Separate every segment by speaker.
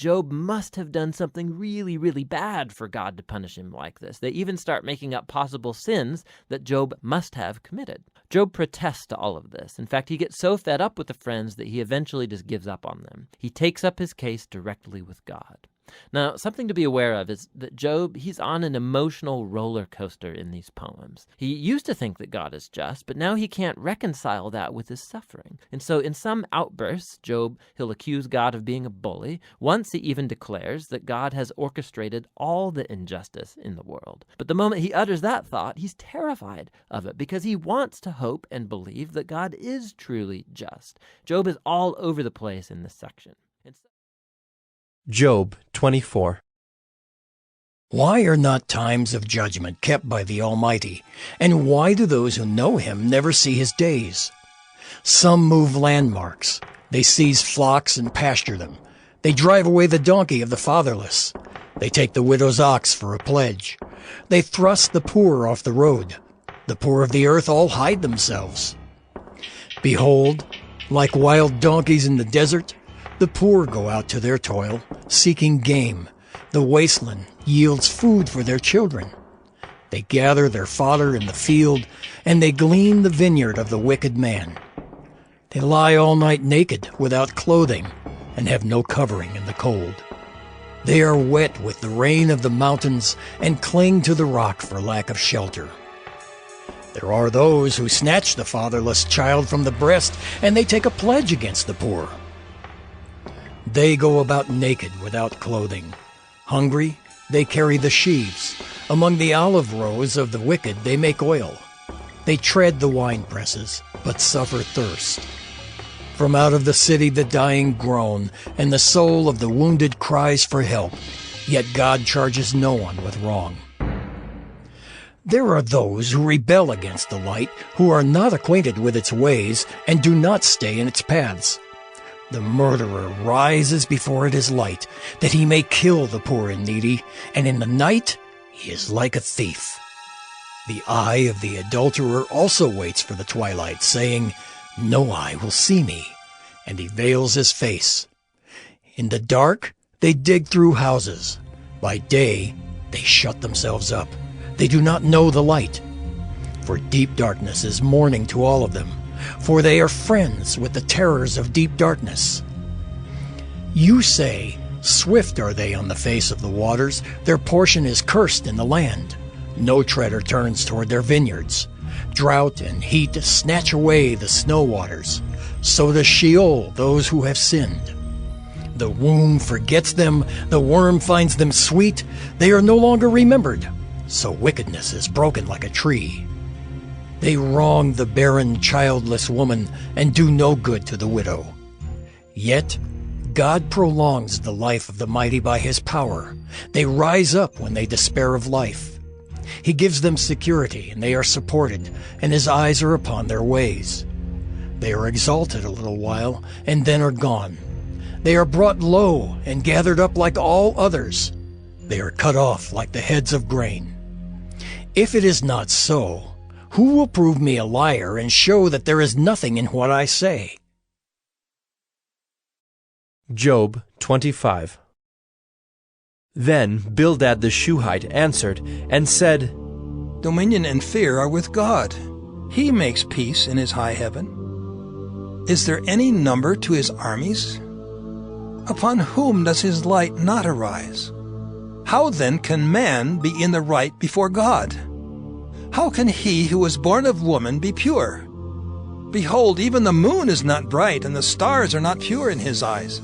Speaker 1: Job must have done something really, really bad for God to punish him like this. They even start making up possible sins that Job must have committed. Job protests to all of this. In fact, he gets so fed up with the friends that he eventually just gives up on them. He takes up his case directly with God. Now, something to be aware of is that Job, he's on an emotional roller coaster in these poems. He used to think that God is just, but now he can't reconcile that with his suffering. And so in some outbursts, he'll accuse God of being a bully. Once he even declares that God has orchestrated all the injustice in the world. But the moment he utters that thought, he's terrified of it because he wants to hope and believe that God is truly just. Job is all over the place in this section.
Speaker 2: Job 24.
Speaker 3: Why are not times of judgment kept by the Almighty? And why do those who know him never see his days? Some move landmarks. They seize flocks and pasture them. They drive away the donkey of the fatherless. They take the widow's ox for a pledge. They thrust the poor off the road. The poor of the earth all hide themselves. Behold, like wild donkeys in the desert, the poor go out to their toil, seeking game. The wasteland yields food for their children. They gather their fodder in the field, and they glean the vineyard of the wicked man. They lie all night naked, without clothing, and have no covering in the cold. They are wet with the rain of the mountains, and cling to the rock for lack of shelter. There are those who snatch the fatherless child from the breast, and they take a pledge against the poor. They go about naked without clothing. Hungry, they carry the sheaves. Among the olive rows of the wicked they make oil. They tread the wine presses, but suffer thirst. From out of the city the dying groan, and the soul of the wounded cries for help. Yet God charges no one with wrong. There are those who rebel against the light, who are not acquainted with its ways, and do not stay in its paths. The murderer rises before it is light, that he may kill the poor and needy, and in the night he is like a thief. The eye of the adulterer also waits for the twilight, saying, No eye will see me, and he veils his face. In the dark they dig through houses. By day they shut themselves up. They do not know the light. For deep darkness is morning to all of them, for they are friends with the terrors of deep darkness. You say, Swift are they on the face of the waters, their portion is cursed in the land. No treader turns toward their vineyards. Drought and heat snatch away the snow waters. So does Sheol those who have sinned. The womb forgets them, the worm finds them sweet. They are no longer remembered, so wickedness is broken like a tree. They wrong the barren, childless woman and do no good to the widow. Yet God prolongs the life of the mighty by his power. They rise up when they despair of life. He gives them security, and they are supported, and his eyes are upon their ways. They are exalted a little while, and then are gone. They are brought low and gathered up like all others. They are cut off like the heads of grain. If it is not so, who will prove me a liar and show that there is nothing in what I say?
Speaker 2: Job 25. Then Bildad the Shuhite answered and said,
Speaker 4: Dominion and fear are with God. He makes peace in his high heaven. Is there any number to his armies? Upon whom does his light not arise? How then can man be in the right before God? How can he who was born of woman be pure? Behold, even the moon is not bright, and the stars are not pure in his eyes.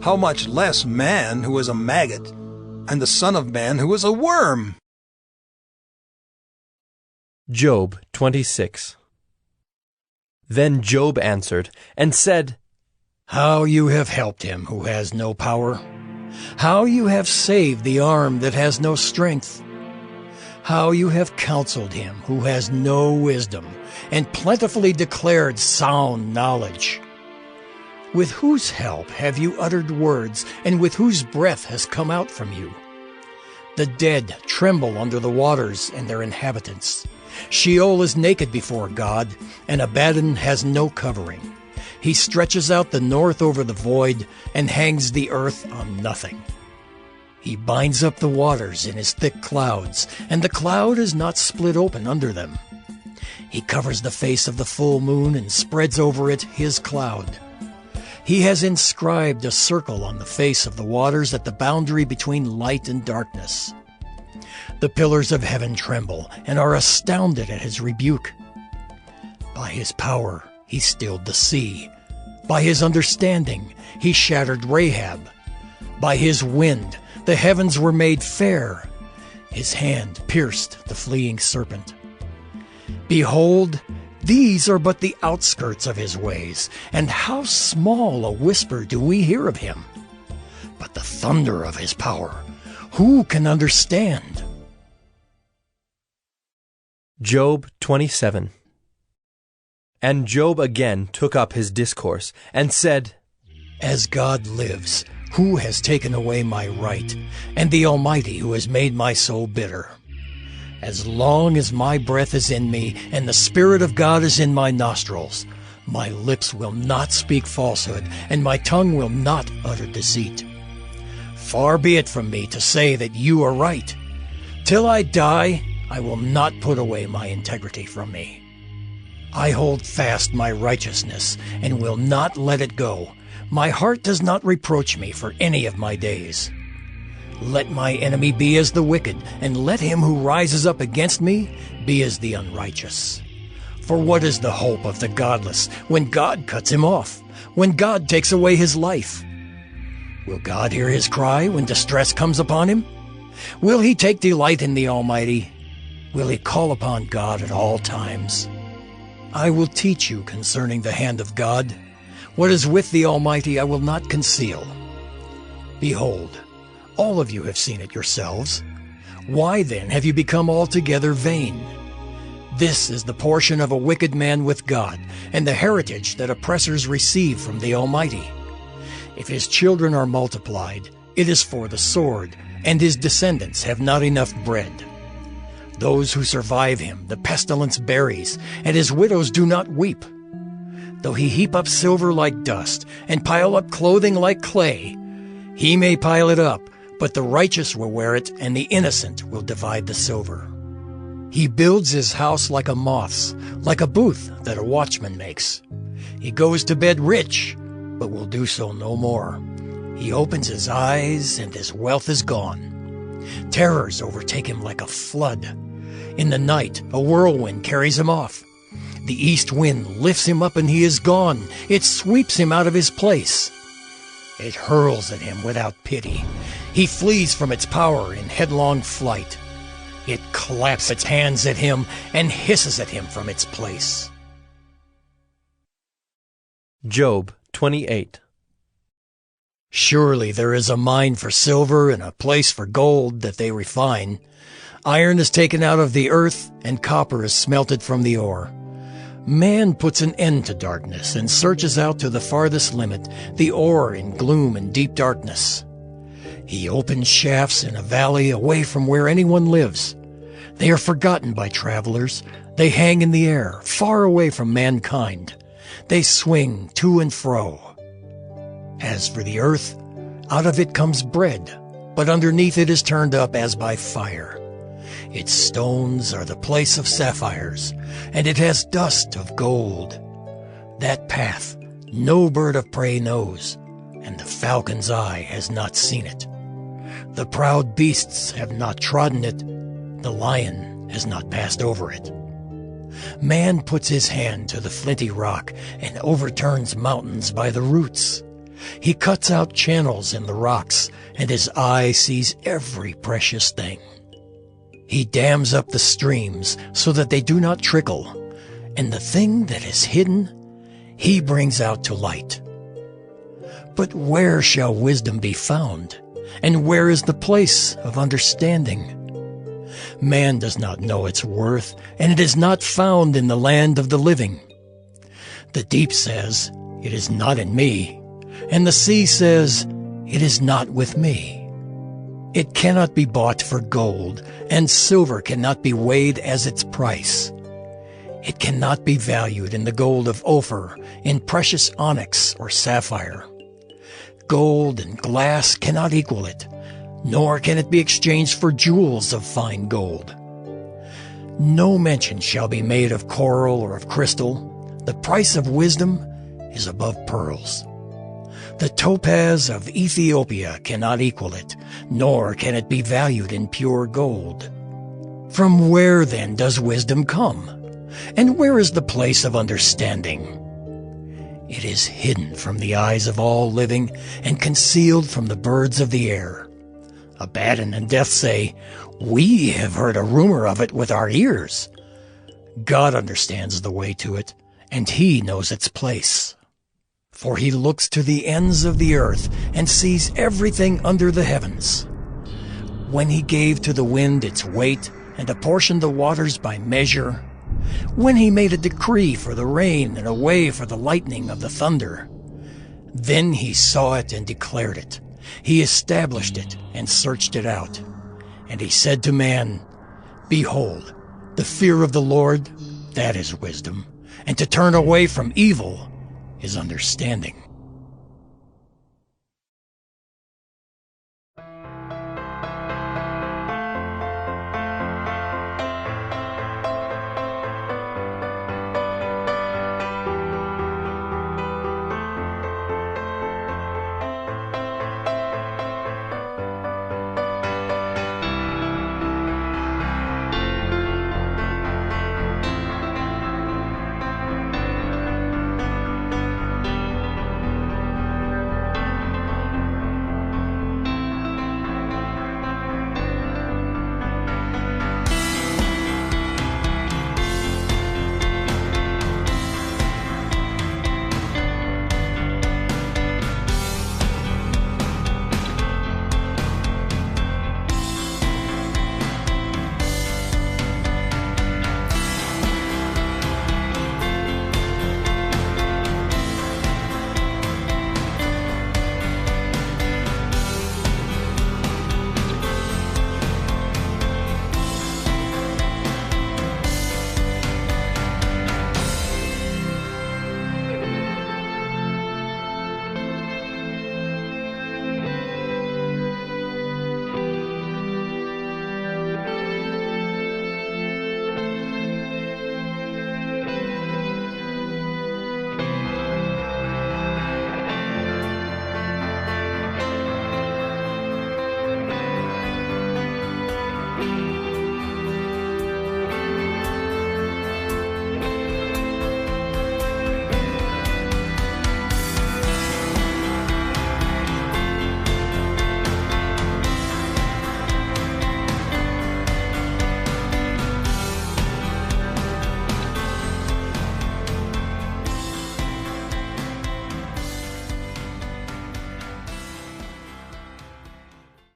Speaker 4: How much less man who is a maggot, and the son of man who is a worm?
Speaker 2: Job 26. Then Job answered and said,
Speaker 3: How you have helped him who has no power! How you have saved the arm that has no strength! How you have counseled him who has no wisdom, and plentifully declared sound knowledge! With whose help have you uttered words, and with whose breath has come out from you? The dead tremble under the waters and their inhabitants. Sheol is naked before God, and Abaddon has no covering. He stretches out the north over the void and hangs the earth on nothing. He binds up the waters in his thick clouds, and the cloud is not split open under them. He covers the face of the full moon and spreads over it his cloud. He has inscribed a circle on the face of the waters at the boundary between light and darkness. The pillars of heaven tremble and are astounded at his rebuke. By his power he stilled the sea. By his understanding he shattered Rahab. By his wind the heavens were made fair. His hand pierced the fleeing serpent. Behold, these are but the outskirts of his ways, and how small a whisper do we hear of him. But the thunder of his power, who can understand?
Speaker 2: Job 27. And Job again took up his discourse, and said,
Speaker 3: As God lives, who has taken away my right, and the Almighty who has made my soul bitter? As long as my breath is in me, and the Spirit of God is in my nostrils, my lips will not speak falsehood, and my tongue will not utter deceit. Far be it from me to say that you are right. Till I die, I will not put away my integrity from me. I hold fast my righteousness, and will not let it go. My heart does not reproach me for any of my days. Let my enemy be as the wicked, and let him who rises up against me be as the unrighteous. For what is the hope of the godless when God cuts him off, when God takes away his life? Will God hear his cry when distress comes upon him? Will he take delight in the Almighty? Will he call upon God at all times? I will teach you concerning the hand of God. What is with the Almighty I will not conceal. Behold, all of you have seen it yourselves. Why then have you become altogether vain? This is the portion of a wicked man with God, and the heritage that oppressors receive from the Almighty. If his children are multiplied, it is for the sword, and his descendants have not enough bread. Those who survive him the pestilence buries, and his widows do not weep. Though he heap up silver like dust, and pile up clothing like clay, he may pile it up, but the righteous will wear it, and the innocent will divide the silver. He builds his house like a moth's, like a booth that a watchman makes. He goes to bed rich, but will do so no more. He opens his eyes, and his wealth is gone. Terrors overtake him like a flood. In the night, a whirlwind carries him off. The east wind lifts him up, and he is gone. It sweeps him out of his place. It hurls at him without pity. He flees from its power in headlong flight. It claps its hands at him and hisses at him from its place.
Speaker 2: Job 28.
Speaker 3: Surely there is a mine for silver and a place for gold that they refine. Iron is taken out of the earth, and copper is smelted from the ore. Man puts an end to darkness and searches out to the farthest limit, the ore in gloom and deep darkness. He opens shafts in a valley away from where anyone lives. They are forgotten by travelers. They hang in the air, far away from mankind. They swing to and fro. As for the earth, out of it comes bread, but underneath it is turned up as by fire. Its stones are the place of sapphires, and it has dust of gold. That path no bird of prey knows, and the falcon's eye has not seen it. The proud beasts have not trodden it, the lion has not passed over it. Man puts his hand to the flinty rock and overturns mountains by the roots. He cuts out channels in the rocks, and his eye sees every precious thing. He dams up the streams so that they do not trickle, and the thing that is hidden he brings out to light. But where shall wisdom be found? And where is the place of understanding? Man does not know its worth, and it is not found in the land of the living. The deep says, "It is not in me," and the sea says, "It is not with me." It cannot be bought for gold, and silver cannot be weighed as its price. It cannot be valued in the gold of Ophir, in precious onyx or sapphire. Gold and glass cannot equal it, nor can it be exchanged for jewels of fine gold. No mention shall be made of coral or of crystal. The price of wisdom is above pearls. The topaz of Ethiopia cannot equal it, nor can it be valued in pure gold. From where then does wisdom come? And where is the place of understanding? It is hidden from the eyes of all living and concealed from the birds of the air. Abaddon and Death say, "We have heard a rumor of it with our ears." God understands the way to it, and He knows its place. For He looks to the ends of the earth and sees everything under the heavens. When He gave to the wind its weight and apportioned the waters by measure, when He made a decree for the rain and a way for the lightning of the thunder, then He saw it and declared it. He established it and searched it out. And He said to man, "Behold, the fear of the Lord, that is wisdom, and to turn away from evil is understanding."